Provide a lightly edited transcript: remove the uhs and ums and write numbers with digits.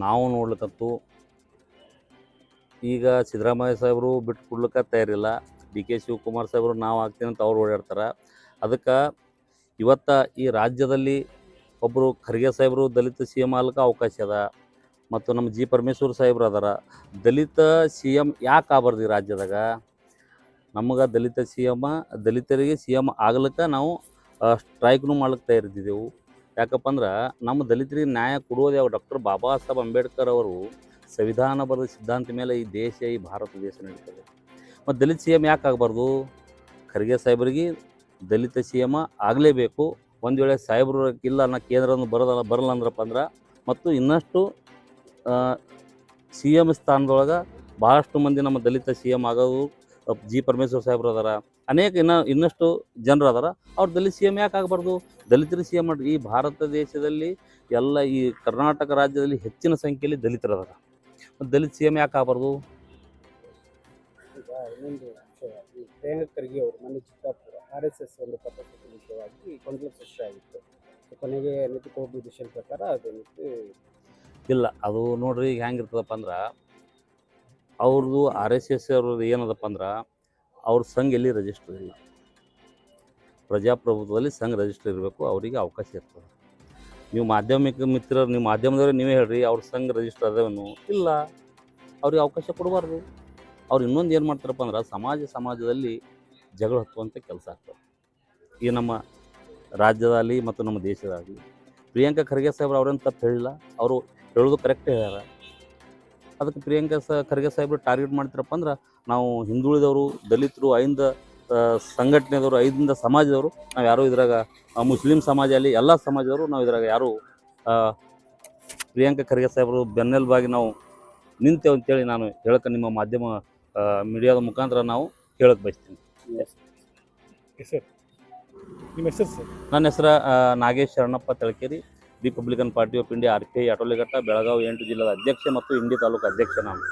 ನಾವು ನೋಡ್ಲಿಕ್ಕಂತೂ ಈಗ ಸಿದ್ದರಾಮಯ್ಯ ಸಾಹೇಬರು ಬಿಟ್ಟು ಕೊಡ್ಲಿಕ್ಕೆ ತಯಾರಿಲ್ಲ. ಡಿ ಕೆ ಶಿವಕುಮಾರ್ ಸಾಹೇಬರು ನಾವು ಆಗ್ತೀನಿ ಅಂತ ಅವ್ರು ಓಡಾಡ್ತಾರೆ. ಅದಕ್ಕೆ ಇವತ್ತು ಈ ರಾಜ್ಯದಲ್ಲಿ ಒಬ್ಬರು ಖರ್ಗೆ ಸಾಹೇಬರು ದಲಿತ ಸಿ ಎಮ್ ಆಗ್ಲಿಕ್ಕೆ ಅವಕಾಶ ಅದ, ಮತ್ತು ನಮ್ಮ ಜಿ ಪರಮೇಶ್ವರ್ ಸಾಹೇಬ್ರು ಅದಾರ. ದಲಿತ ಸಿ ಎಮ್ ಯಾಕೆ ಆಗಬಾರ್ದು ಈ ರಾಜ್ಯದಾಗ? ನಮಗೆ ದಲಿತರಿಗೆ ಸಿ ಎಮ್ ಆಗ್ಲಿಕ್ಕೆ ನಾವು ಸ್ಟ್ರೈಕ್ನು ಮಾಡ್ಲಿಕ್ಕೆ ತಯಾರಿದ್ದೆವು. ಯಾಕಪ್ಪ ಅಂದ್ರೆ ನಮ್ಮ ದಲಿತರಿಗೆ ನ್ಯಾಯ ಕೊಡೋದು ಯಾವ? ಡಾಕ್ಟರ್ ಬಾಬಾ ಸಾಹೇಬ್ ಅಂಬೇಡ್ಕರ್ ಅವರು ಸಂವಿಧಾನ ಬರೆದ ಸಿದ್ಧಾಂತ ಮೇಲೆ ಈ ಭಾರತ ದೇಶ ನಡೀತದೆ. ಮತ್ತು ದಲಿತ ಸಿ ಎಮ್ ಯಾಕೆ ಆಗಬಾರ್ದು? ಖರ್ಗೆ ಸಾಹೇಬರಿಗೆ ದಲಿತ ಸಿ ಎಮ್ ಆಗಲೇಬೇಕು. ಒಂದು ವೇಳೆ ಸಾಹೇಬ್ರು ಇಲ್ಲ ಅನ್ನೋ ಕೇಂದ್ರವನ್ನು ಬರಲ್ಲ ಅಂದ್ರಪ್ಪ ಅಂದ್ರೆ ಮತ್ತು ಇನ್ನಷ್ಟು ಸಿ ಎಮ್ ಸ್ಥಾನದೊಳಗೆ ಭಾಳಷ್ಟು ಮಂದಿ ನಮ್ಮ ದಲಿತ ಸಿ ಎಮ್ ಆಗೋದು ಜಿ ಪರಮೇಶ್ವರ್ ಸಾಹೇಬ್ರು ಅದಾರ, ಅನೇಕ ಇನ್ನಷ್ಟು ಜನರು ಅದಾರ. ಅವ್ರು ದಲಿತ ಸಿ ಎಮ್ ಯಾಕೆ ಆಗಬಾರ್ದು? ದಲಿತರು ಸಿ ಎಮ್ ಮಾಡ್ರಿ. ಈ ಭಾರತ ದೇಶದಲ್ಲಿ ಎಲ್ಲ ಈ ಕರ್ನಾಟಕ ರಾಜ್ಯದಲ್ಲಿ ಹೆಚ್ಚಿನ ಸಂಖ್ಯೆಯಲ್ಲಿ ದಲಿತರು ಅದಾರ. ಮತ್ತು ದಲಿತ ಸಿ ಎಮ್ ಯಾಕೆ ಆಗಬಾರ್ದು? ಈಗ ಇನ್ನೊಂದು ವಿಷಯ, ಈ ಪ್ರಿಯಾಂಕ ಖರ್ಗೆ ಅವರು ಮೊನ್ನೆ ಚಿತ್ತಾಪುರ RSS ಒಂದು ಪತ್ರಕರ್ತರ ವಿಷಯವಾಗಿ ಗೊಂದಲ ಸೃಷ್ಟಿ ಆಗಿತ್ತು. ಕೊನೆಗೆ ನಿಂತುಕೊಂಡು ವಿಷಯ ಪ್ರಕಾರ ಅದನ್ನು ಇಲ್ಲ, ಅದು ನೋಡ್ರಿ ಈಗ ಹೆಂಗಿರ್ತದಪ್ಪ ಅಂದ್ರೆ ಅವ್ರದ್ದು RSS ಅವ್ರದ್ದು ಏನದಪ್ಪ ಅಂದ್ರೆ ಅವ್ರ ಸಂಘ ಎಲ್ಲಿ ರಿಜಿಸ್ಟರ್ ಇಲ್ಲ. ಪ್ರಜಾಪ್ರಭುತ್ವದಲ್ಲಿ ಸಂಘ ರಿಜಿಸ್ಟರ್ ಇರಬೇಕು, ಅವರಿಗೆ ಅವಕಾಶ ಇರ್ತದೆ. ನೀವು ಮಾಧ್ಯಮಿಕ ಮಿತ್ರರು, ನೀವು ಮಾಧ್ಯಮದವ್ರಿಗೆ ನೀವೇ ಹೇಳ್ರಿ, ಅವ್ರ ಸಂಘ ರಿಜಿಸ್ಟರ್ ಅದೇನು ಇಲ್ಲ, ಅವ್ರಿಗೆ ಅವಕಾಶ ಕೊಡಬಾರ್ದು. ಅವ್ರು ಇನ್ನೊಂದು ಏನು ಮಾಡ್ತಾರಪ್ಪ ಅಂದ್ರೆ ಸಮಾಜದಲ್ಲಿ ಜಗಳ ಹತ್ತುವಂಥ ಕೆಲಸ ಆಗ್ತದೆ ಈ ನಮ್ಮ ರಾಜ್ಯದಲ್ಲಿ ಮತ್ತು ನಮ್ಮ ದೇಶದಲ್ಲಿ. ಪ್ರಿಯಾಂಕ ಖರ್ಗೆ ಸಾಹೇಬ್ರು ಅವ್ರೇನು ತಪ್ಪು ಹೇಳಿಲ್ಲ, ಅವರು ಹೇಳೋದು ಕರೆಕ್ಟ್ ಹೇಳ್ಯಾರ. ಅದಕ್ಕೆ ಖರ್ಗೆ ಸಾಹೇಬ್ರು ಟಾರ್ಗೆಟ್ ಮಾಡ್ತಾರಪ್ಪ ಅಂದ್ರೆ ನಾವು ಹಿಂದುಳಿದವರು, ದಲಿತರು, 5 ಸಂಘಟನೆದವರು, 5 ಸಮಾಜದವರು ನಾವು ಯಾರೂ ಇದ್ರಾಗ ಮುಸ್ಲಿಂ ಸಮಾಜ ಅಲ್ಲಿ ಎಲ್ಲ ಸಮಾಜದವರು ನಾವು ಇದ್ರಾಗ ಯಾರು ಪ್ರಿಯಾಂಕ ಖರ್ಗೆ ಸಾಹೇಬರು ಬೆನ್ನೆಲುಬಾಗಿ ನಾವು ನಿಂತೇವೆ ಅಂತೇಳಿ ನಾನು ಹೇಳಕ್ಕೆ ನಿಮ್ಮ ಮಾಧ್ಯಮ ಮೀಡಿಯಾದ ಮುಖಾಂತರ ನಾವು ಹೇಳಕ್ಕೆ ಬಯಸ್ತೀನಿ. ನಿಮ್ಮ ಹೆಸರು ಸರ್? ನನ್ನ ಹೆಸರು Nagesh Sharanappa Talakeri, Republican party of India RPI ಆಟೋಲಿಘಟ್ಟ ಬೆಳಗಾವಿ 8 ಜಿಲ್ಲೆಯ ಅಧ್ಯಕ್ಷ ಮತ್ತು ಇಂಡಿ ತಾಲೂಕು ಅಧ್ಯಕ್ಷ ನಾನು.